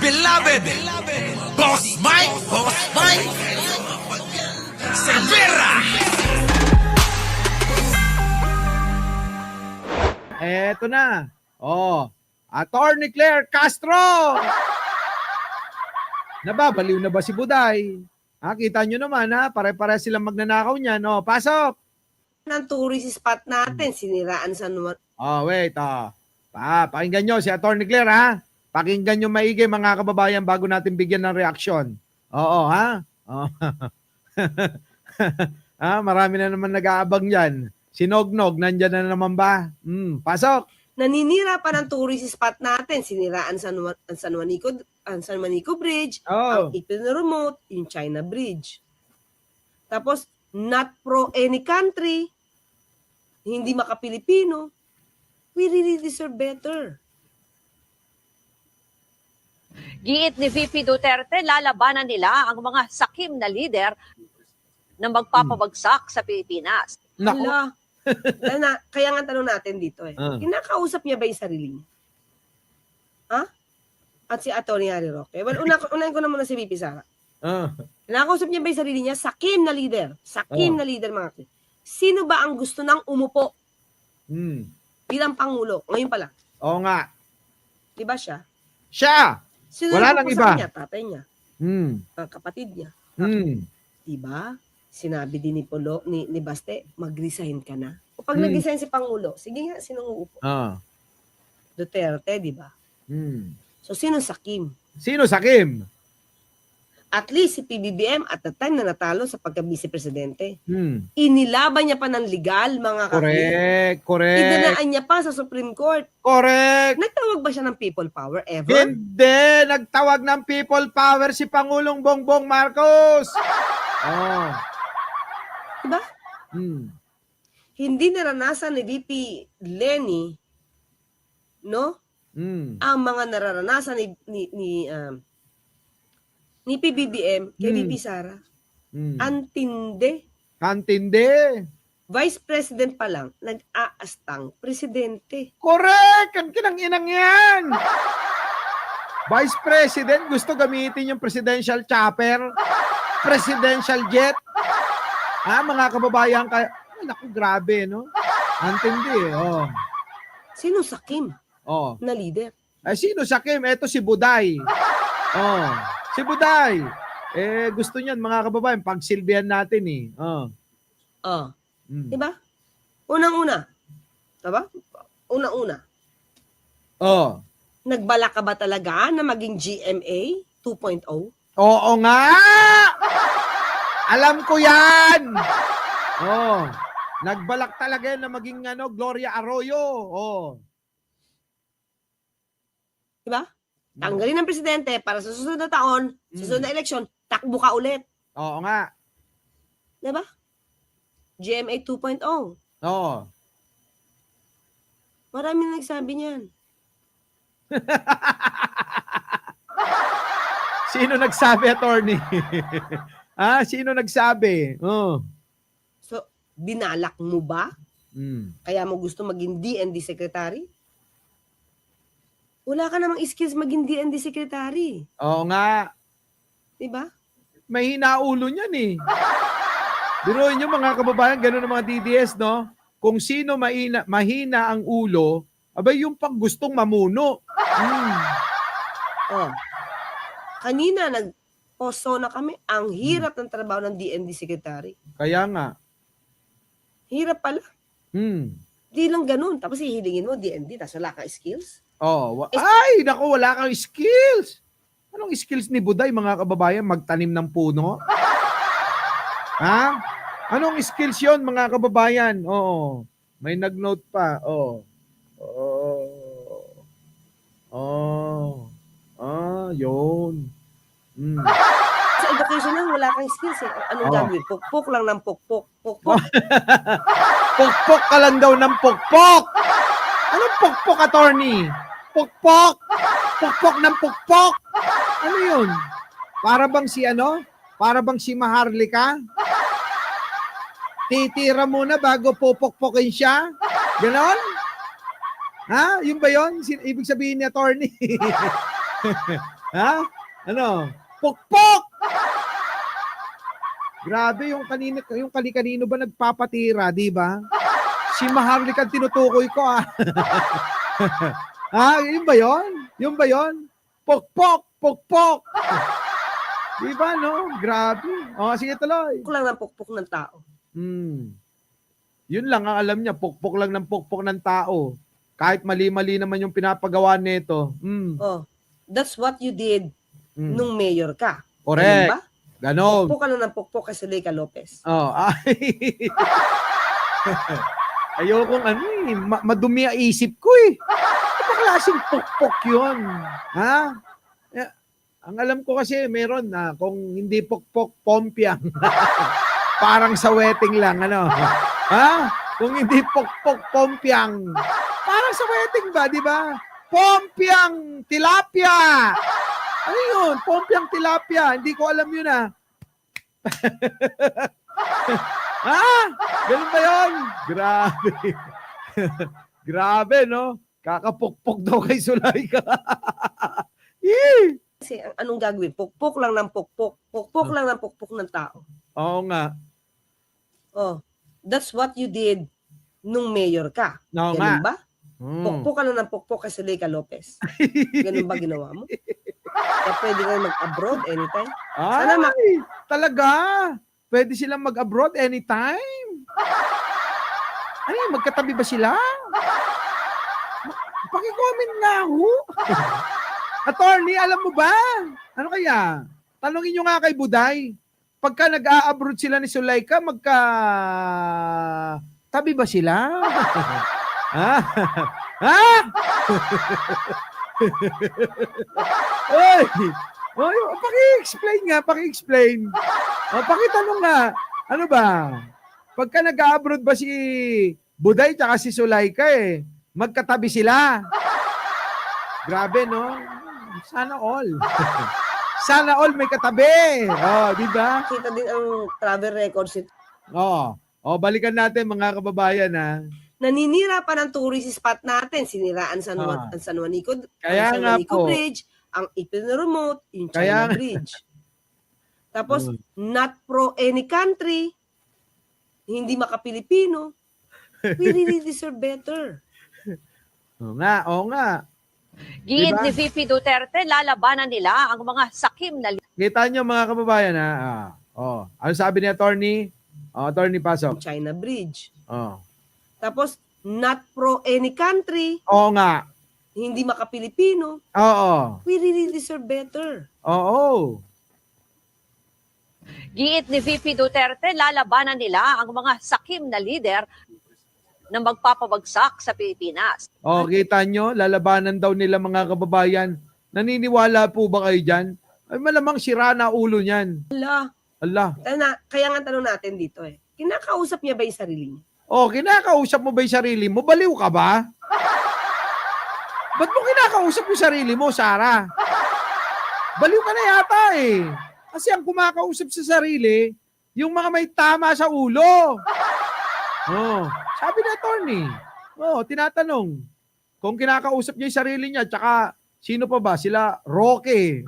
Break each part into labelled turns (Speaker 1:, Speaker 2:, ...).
Speaker 1: beloved Boss Mike Cervera.
Speaker 2: Eto na. Oh, Attorney Claire Castro. Nababaliw na ba si Buday? Kita nyo naman pare-pare silang magnanakaw niyan. No, pasok.
Speaker 3: Ng tourist spot natin, siniraan sa
Speaker 2: Wait. Pakinggan nyo si Attorney Claire Pakinggan nyo maigi mga kababayan bago natin bigyan ng reaksyon. Oo, Oh. Marami na naman nag-aabang dyan. Sinognog, nandyan na naman ba? Pasok.
Speaker 3: naninira pa ng tourist spot natin, siniraan sa San Juanico Bridge,
Speaker 2: Oh.
Speaker 3: ang Ipil Remote, yung China Bridge. Tapos, not pro any country, hindi maka-Pilipino, we really deserve better.
Speaker 4: Giit ni VP Duterte, lalabanan nila ang mga sakim na lider na magpapabagsak sa Pilipinas.
Speaker 2: Naku.
Speaker 3: Kaya nga tanong natin dito kinakausap niya ba yung sarili niya? At si Atty. Harry Roque? Well, unahin ko na muna si VP Sara. Kinakausap niya ba yung sarili niya? Sakim na leader. Sakim na leader, mga kapatid. Sino ba ang gusto nang umupo bilang Pangulo? Ngayon pa lang.
Speaker 2: Oo nga.
Speaker 3: Di ba siya?
Speaker 2: Siya!
Speaker 3: Sino
Speaker 2: Wala
Speaker 3: nang
Speaker 2: nang
Speaker 3: sa
Speaker 2: iba.
Speaker 3: kanya? Tatay niya. Ang kapatid niya. Di ba? Sinabi din ni Baste, mag-resign ka na. O pag nag-resign si Pangulo, sige nga, sinong uupo? Duterte, di ba? So, sino sakim?
Speaker 2: Sino sakim?
Speaker 3: At least si PBBM at the time na natalo sa pagka-vice-presidente. Inilaban niya pa ng legal, mga kapatid.
Speaker 2: Correct.
Speaker 3: Idinaan niya pa sa Supreme Court.
Speaker 2: Correct.
Speaker 3: Nagtawag ba siya ng people power ever?
Speaker 2: Hindi. Nagtawag ng people power si Pangulong Bongbong Marcos.
Speaker 3: Diba? Hindi naranasan ni VP Lenny, no? Ang mga nararanasan ni PBBM kay VP Sara. Antindi.
Speaker 2: Kantindi.
Speaker 3: Vice President pa lang, nag-aastang presidente.
Speaker 2: Correct! Ang kinang-inang yan! Vice President, gusto gamitin yung presidential chopper, presidential jet. Mga kababayan, naku, grabe, no? Antindi,
Speaker 3: Sino sakim
Speaker 2: Oh.
Speaker 3: na leader?
Speaker 2: Ay, sino sakim? Eto si Buday. Si Buday. Gusto niyan, mga kababayan, pagsilbihan natin
Speaker 3: Diba? Unang-una. Diba? Unang-una. Nagbala ka ba talaga na maging GMA 2.0?
Speaker 2: Oo nga! Alam ko yan! Nagbalak talaga yan na maging Gloria Arroyo.
Speaker 3: Diba? Tanggalin ng presidente para sa susunod na taon, susunod na eleksyon, takbo ka ulit.
Speaker 2: Oo nga.
Speaker 3: Diba? GMA 2.0. Marami na nagsabi niyan.
Speaker 2: Sino nagsabi, attorney? Sino nagsabi?
Speaker 3: So, binalak mo ba? Kaya mo gusto maging DND secretary? Wala ka namang skills maging DND secretary.
Speaker 2: Oo nga.
Speaker 3: Diba?
Speaker 2: May hinaulo niyan Biruin nyo mga kababayan, gano'n ang mga DDS, no? Kung sino mahina ang ulo, abay yung pag gustong mamuno.
Speaker 3: Kanina nag-posto na kami, ang hirap ng trabaho ng DND secretary.
Speaker 2: Kaya nga.
Speaker 3: Hirap pala. Di lang ganun. Tapos hihilingin mo DND, tapos wala ka skills.
Speaker 2: Ay, naku, wala kang skills. Anong skills ni Buday, mga kababayan? Magtanim ng puno? Anong skills yon, mga kababayan? May nag-note pa. Yun.
Speaker 3: Sa education lang, wala kang skills Anong gagawin? Pukpok lang ng pukpok. Pukpok.
Speaker 2: Pukpok ka lang daw ng pukpok. Anong pukpok, attorney? Pukpok. Pukpok ng pukpok. Ano yun? Para bang si Maharlika? Titira muna bago pupukpokin siya? Ganon? Yun ba yun? Ibig sabihin ni attorney. Ha? Ano? Pukpok! Grabe yung kanino ba nagpapatira, di ba? Si Maharlik ang tinutukoy ko, ah. Ha? Yun ba yun? Yun ba yun? Pukpok! Pukpok! Di ba, no? Grabe. O, sige tuloy.
Speaker 3: Pukpok lang ng pukpok ng tao.
Speaker 2: Yun lang ang alam niya. Pukpok lang ng pukpok ng tao. Kahit mali-mali naman yung pinapagawa nito.
Speaker 3: Oh, that's what you did nung mayor ka.
Speaker 2: Correct.
Speaker 3: Ganun ba?
Speaker 2: Ganon.
Speaker 3: Pukpok ka lang ng pukpok kay Zuleika Lopez.
Speaker 2: Oh, ay. Ayokong madumi ang isip ko eh. Ano klaseng pukpok yun? Ha? Ang alam ko kasi meron na kung hindi pukpok, pompiang. Parang sa wedding lang, ano? Ha? Kung hindi pukpok, pompiang. Parang sa wedding ba, di ba? Pompiang tilapia! Ano yun? Pompiang tilapia. Hindi ko alam yun, ah. Ah! Ganun ba yun? Grabe. Grabe, no? Kakapukpok daw kay Zuleika. Yee!
Speaker 3: Kasi anong gagawin? Pukpok lang ng pukpok. Pukpok lang ng pukpok ng tao.
Speaker 2: Oo nga.
Speaker 3: Oh, that's what you did nung mayor ka.
Speaker 2: Oo
Speaker 3: Ganun
Speaker 2: nga.
Speaker 3: ba? Pukpok ka lang ng pukpok kay Zuleika Lopez. Ganun ba ginawa mo? Kaya pwede kayo mag-abroad anytime.
Speaker 2: Ay, talaga. Pwede silang mag-abroad anytime. Ay, magkatabi ba sila? Paki-comment nga ho. Attorney, alam mo ba? Ano kaya? Tanungin nyo nga kay Buday. Pagka nag-a-abroad sila ni Zuleika, tabi ba sila? Ha? Ha? Oy! Oy, paki-explain nga, paki-explain. O, pakitanong nga. Ano ba? Pagka nag-a-abroad ba si Buday tsaka si Zuleika magkatabi sila? Grabe, no? Sana all. Sana all may katabi. Oh, di ba?
Speaker 3: Kita din ang travel records nito.
Speaker 2: Oh. Oh, balikan natin mga kababayan, ha.
Speaker 3: Naninira pa ng tourist spot natin. Siniraan San Juanico,
Speaker 2: Kaya
Speaker 3: San
Speaker 2: nga
Speaker 3: Juanico
Speaker 2: po.
Speaker 3: Bridge, ang Ipil Remote, yung
Speaker 2: Kaya
Speaker 3: China Bridge. Tapos, not pro any country, hindi maka-Pilipino. We really deserve better.
Speaker 2: Oo nga, oo nga.
Speaker 4: Giit
Speaker 2: Diba?
Speaker 4: ni VP Duterte, lalabanan nila ang mga sakim na
Speaker 2: Kita nyo mga kababayan, ha. Ano sabi ni attorney? Attorney Pasok.
Speaker 3: Yung China Bridge.
Speaker 2: Tapos,
Speaker 3: not pro any country,
Speaker 2: oo nga.
Speaker 3: hindi maka-Pilipino.
Speaker 2: Oo.
Speaker 3: We really deserve better.
Speaker 2: Oo.
Speaker 4: Giit ni VP Duterte, lalabanan nila ang mga sakim na lider na magpapabagsak sa Pilipinas.
Speaker 2: Kita nyo, lalabanan daw nila mga kababayan. Naniniwala po ba kayo dyan? Ay, malamang sira na ulo niyan. Allah.
Speaker 3: Kaya nga tanong natin dito kinakausap niya ba yung sarili niya?
Speaker 2: Kinakausap mo ba yung sarili mo? Baliw ka ba? Ba't mo kinakausap yung sarili mo, Sarah? Baliw ka na yata Kasi ang kumakausap sa sarili, yung mga may tama sa ulo. Sabi na attorney. Tinatanong. Kung kinakausap niya yung sarili niya, tsaka sino pa ba? Sila Roque.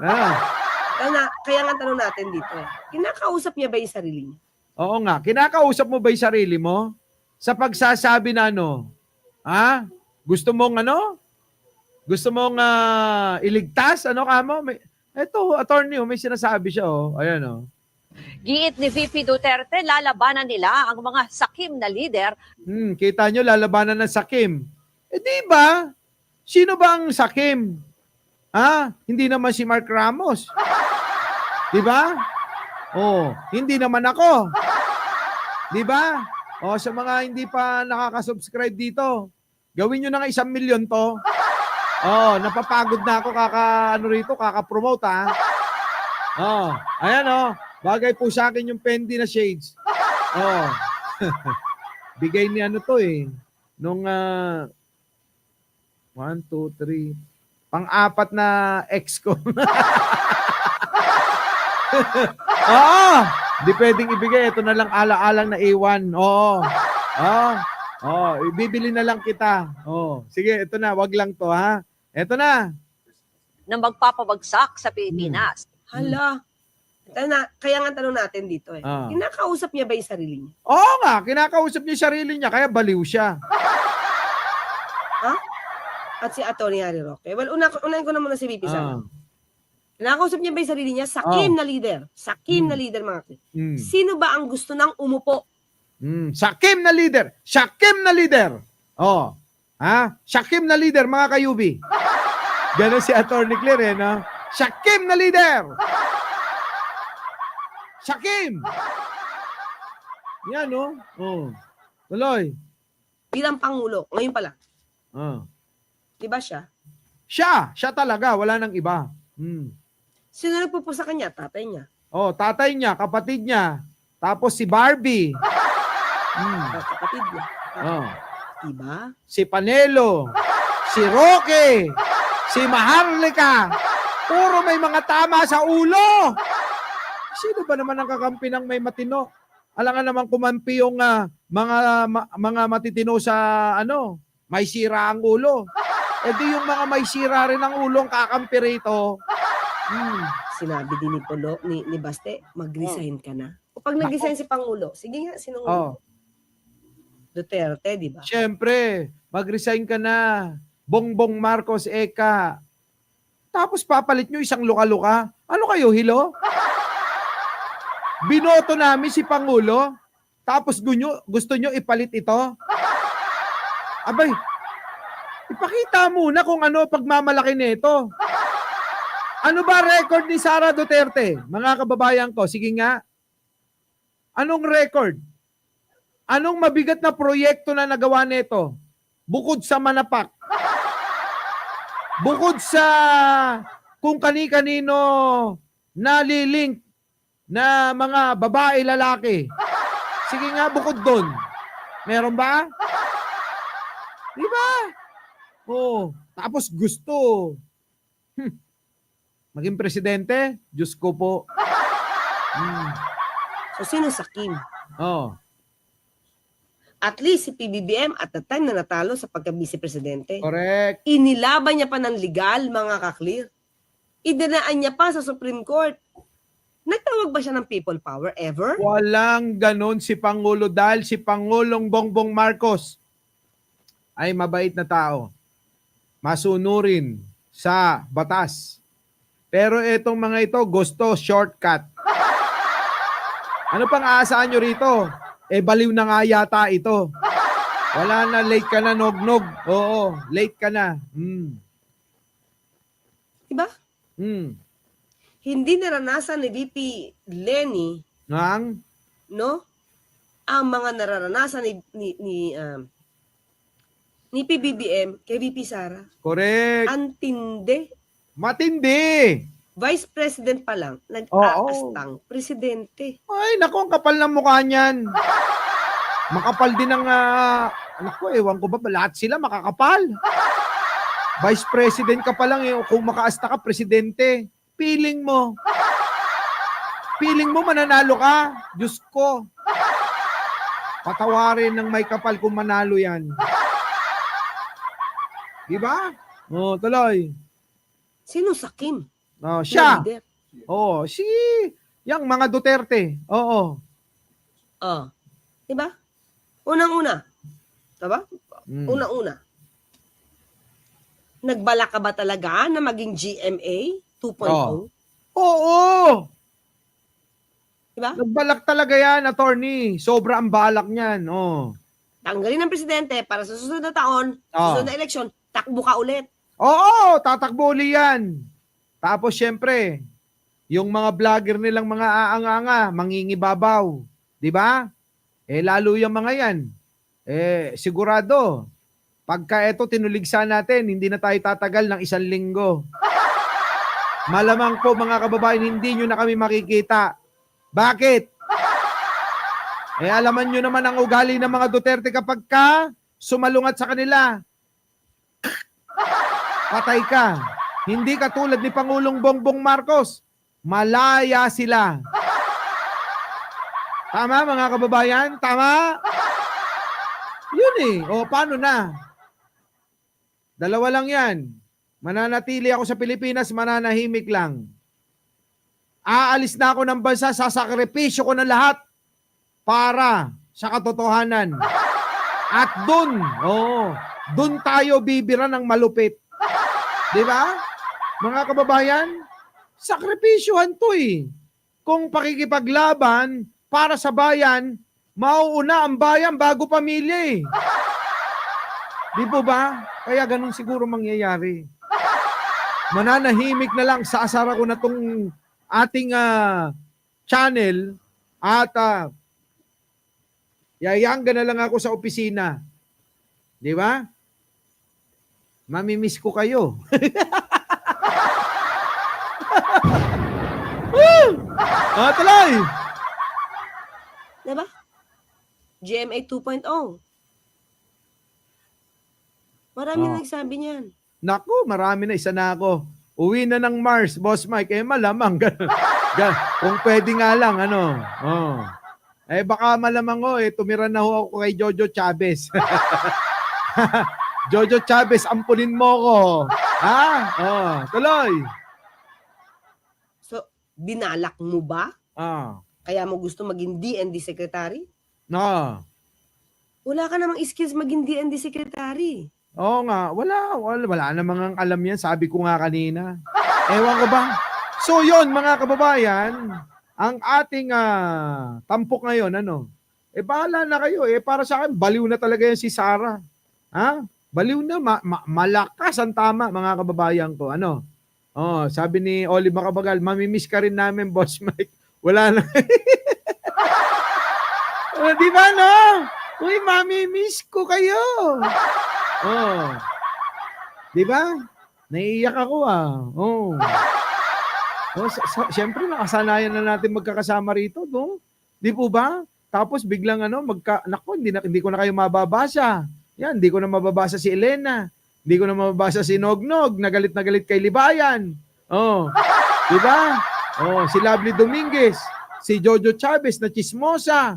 Speaker 3: Kaya nga tanong natin dito kinakausap niya ba yung sarili niya?
Speaker 2: Oo nga. Kinakausap mo ba yung sarili mo? Sa pagsasabi na Gusto mong Gusto mong iligtas? Ano ka mo? Ito, attorney, may sinasabi siya. Ayan,
Speaker 4: Giit ni VP Duterte, lalabanan nila ang mga sakim na lider.
Speaker 2: Kita nyo, lalabanan ng sakim. Di ba? Sino ba ang sakim? Hindi naman si Mark Ramos. Di ba? Hindi naman ako. Di ba? Sa mga hindi pa nakaka-subscribe dito, gawin nyo na nga 1 milyon to. Napapagod na ako kaka-promote Ayan bagay po sa akin yung Fendi na shades. Bigay ni nung 1, 2, 3, pang-apat na ex ko. Di pwedeng ibigay. Ito na lang ala-alang na A1. Ibibili na lang kita. Sige, ito na. Wag lang to, ha? Ito na.
Speaker 4: na magpapabagsak sa Pilipinas.
Speaker 3: Hala. Kaya nga tanong natin dito
Speaker 2: Ah.
Speaker 3: Kinakausap niya ba yung sarili niya?
Speaker 2: Oo nga, kinakausap niya yung sarili niya, kaya baliw siya.
Speaker 3: At si Atty. Harry Roque? Well, unahin ko na muna si VP Sara.
Speaker 2: Ah.
Speaker 3: Kinakausap niya ba yung sarili niya? Sakim na leader. Sakim na leader, mga kapatid.
Speaker 2: Mm.
Speaker 3: Sino ba ang gusto nang umupo?
Speaker 2: Sakim na leader. Sakim na leader. Oh. Ha? Sakim na leader, mga kayubi. Ganon si Atty. Claire, no? Sakim na leader. Sakim. Yan, no? Oh. Tuloy.
Speaker 3: Bilang Pangulo. Ngayon pa lang.
Speaker 2: Oh.
Speaker 3: Di ba siya?
Speaker 2: Siya talaga, wala nang iba.
Speaker 3: Sino nagpupo sa kanya? Tatay niya.
Speaker 2: Oh, tatay niya, kapatid niya, tapos si Barbie.
Speaker 3: Kapatid niya.
Speaker 2: Oh.
Speaker 3: Diba?
Speaker 2: Si Panelo, si Roque, si Maharlika. Puro may mga tama sa ulo. Sino ba naman ang kakampi ng may matino? Alangan naman kumampi yung mga matitino sa may sira ang ulo. E di yung mga may sira rin ang ulo ang kakampi rito.
Speaker 3: Sinabi din ni Polo, ni Baste, mag-resign ka na. O pag nag-resign si Pangulo, sige nga, sinong Duterte, di ba?
Speaker 2: Siyempre, mag-resign ka na. Bongbong Marcos Eka. Tapos papalit nyo isang luka-luka. Ano kayo, hilo? Binoto namin si Pangulo. Tapos gusto nyo ipalit ito? Abay, ipakita muna kung ano pagmamalaki nito. Ano ba record ni Sara Duterte? Mga kababayan ko, sige nga. Anong record? Anong mabigat na proyekto na nagawa nito? Bukod sa manapak. Bukod sa kung kani-kanino nalilink na mga babae, lalaki. Sige nga, bukod doon. Meron ba? Di ba? Oh, tapos gusto. Maging presidente? Diyos ko po.
Speaker 3: So, sino Sakim?
Speaker 2: Oh.
Speaker 3: At least si PBBM at the time na natalo sa pagka-vice-presidente,
Speaker 2: Correct.
Speaker 3: inilaban niya pa ng legal, mga kaklear. Idinaan niya pa sa Supreme Court. Nagtawag ba siya ng people power ever?
Speaker 2: Walang ganon si Pangulo dahil si Pangulong Bongbong Marcos ay mabait na tao. Masunurin sa batas. Pero itong mga ito, gusto shortcut. Ano pang aasahan nyo rito? Baliw na nga yata ito. Wala na, late ka na, nog-nog. Oo, late ka na.
Speaker 3: Diba? Hindi naranasan ni VP Lenny,
Speaker 2: Nang?
Speaker 3: no? Ang mga nararanasan ni PBBM kay VP Sara.
Speaker 2: Correct.
Speaker 3: Antindi.
Speaker 2: Matindi.
Speaker 3: Vice President pa lang, nag-aastang presidente.
Speaker 2: Ay, naku, ang kapal ng mukha niyan. Makapal din ang, naku, ewan ko ba, lahat sila makakapal. Vice President ka pa lang, kung makaasta ka, presidente. Feeling mo mananalo ka. Diyos ko. Patawarin ng may kapal kung manalo yan. Diba? Oh, tuloy.
Speaker 3: Sino Sakim?
Speaker 2: Oh, siya.
Speaker 3: Leader.
Speaker 2: Oh, yang mga Duterte. Oo.
Speaker 3: Diba? Unang-una. Diba? Unang-una. Nagbalak ka ba talaga na maging GMA 2.0?
Speaker 2: Oo.
Speaker 3: Diba?
Speaker 2: Nagbalak talaga yan, attorney. Sobra ang balak niyan. Oh.
Speaker 3: Tanggalin ng presidente para sa susunod na taon, susunod na eleksyon, takbo ka ulit.
Speaker 2: Oo, tatakbo uli yan. Tapos syempre, yung mga vlogger nilang mga aanganga, mangingibabaw. Di ba? Lalo yung mga yan. Sigurado, pagka ito tinuligsa natin, hindi na tayo tatagal ng 1 linggo. Malamang po mga kababayan, hindi nyo na kami makikita. Bakit? Alaman nyo naman ang ugali ng mga Duterte kapag ka sumalungat sa kanila. Patay ka. Hindi katulad ni Pangulong Bongbong Marcos. Malaya sila. Tama mga kababayan? Tama? Yun O, paano na? 2 lang yan. Mananatili ako sa Pilipinas, mananahimik lang. Aalis na ako ng bansa, sasakripisyo ko na lahat para sa katotohanan. At dun tayo bibira ng malupit. Di ba? Mga kababayan, sakripisyohan to eh. Kung pakikipaglaban para sa bayan, mauuna ang bayan bago pamilya eh. Di po ba? Kaya ganun siguro mangyayari. Mananahimik na lang, saasara ko na tong ating channel at yayangga na lang ako sa opisina. Di ba? Mamimiss ko kayo. Tuloy!
Speaker 3: Diba? GMA 2.0. Marami na nagsabi niyan.
Speaker 2: Naku, marami na. Isa na ako. Uwi na ng Mars, Boss Mike. Malamang. Kung pwede nga lang, ano. Baka malamang tumira na ako kay Jojo Chavez. Jojo Chavez, ampunin mo ko. Tuloy.
Speaker 3: So, binalak mo ba? Kaya mo gusto maging DND secretary?
Speaker 2: No.
Speaker 3: Wala ka namang skills maging DND secretary.
Speaker 2: Oo nga, wala namang alam yan. Sabi ko nga kanina. Ewan ko ba? So yon mga kababayan, ang ating tampok ngayon, bahala na kayo. Para sa akin, baliw na talaga yan si Sarah. Baliw na, malakas ang tama, mga kababayan ko. Sabi ni Oli Macabagal, mamimiss ka rin namin, Boss Mike. Wala na. Di ba, no? Uy, mamimiss ko kayo. Di ba? Naiiyak ako siyempre nakasanayan na natin magkakasama rito, no? Di po ba? Tapos biglang hindi ko na kayo mababasa. Yan, hindi ko na mababasa si Elena. Hindi ko na mababasa si Nognog, na galit kay Libayan. Di ba? Si Lovely Dominguez, si Jojo Chavez na chismosa.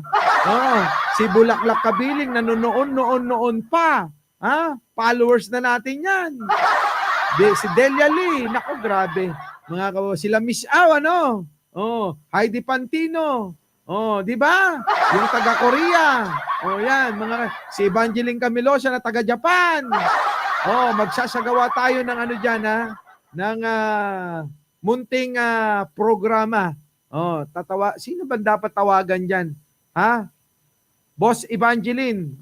Speaker 2: Si Bulaklak Kabiling na noon pa. Followers na natin yan. Si Delia Lee, naku, grabe. Mga kababayan, sila Miss Aw, Heidi Pantino. Di ba? Yung taga Korea. Yan, si Evangeline Camilosa na taga Japan. Magsasagawa tayo ng ng munting programa. Sino ba dapat tawagan diyan? Boss Evangeline.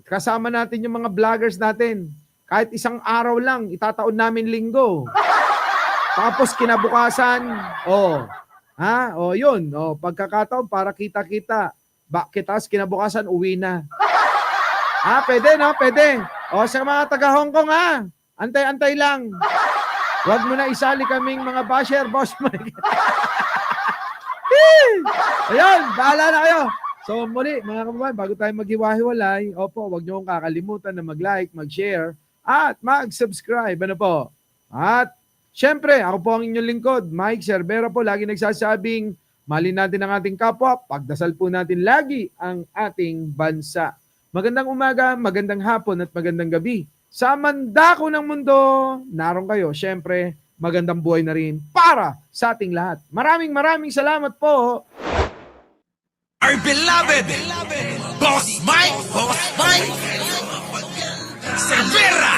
Speaker 2: Kasama natin yung mga vloggers natin. Kahit isang araw lang, itataon namin linggo. Tapos kinabukasan, yun. Pagkakataon para kita-kita. Tapos kinabukasan, uwi na. Pwede, no? Pwede. Sa mga taga Hong Kong, antay-antay lang. Huwag mo na isali kaming mga basher, Boss Mike. Ayun, bahala na kayo. So muli, mga kababayan, bago tayo maghiwa-hiwalay, huwag niyo kong kakalimutan na mag-like, mag-share, at mag-subscribe. At syempre, ako po ang inyong lingkod, Mike Cervera po, lagi nagsasabing, mahalin natin ang ating kapwa, pagdasal po natin lagi ang ating bansa. Magandang umaga, magandang hapon, at magandang gabi. Sa mandako ng mundo, naroon kayo. Syempre, magandang buhay na rin para sa ating lahat. Maraming salamat po.
Speaker 1: Our beloved Boss Mike Cervera.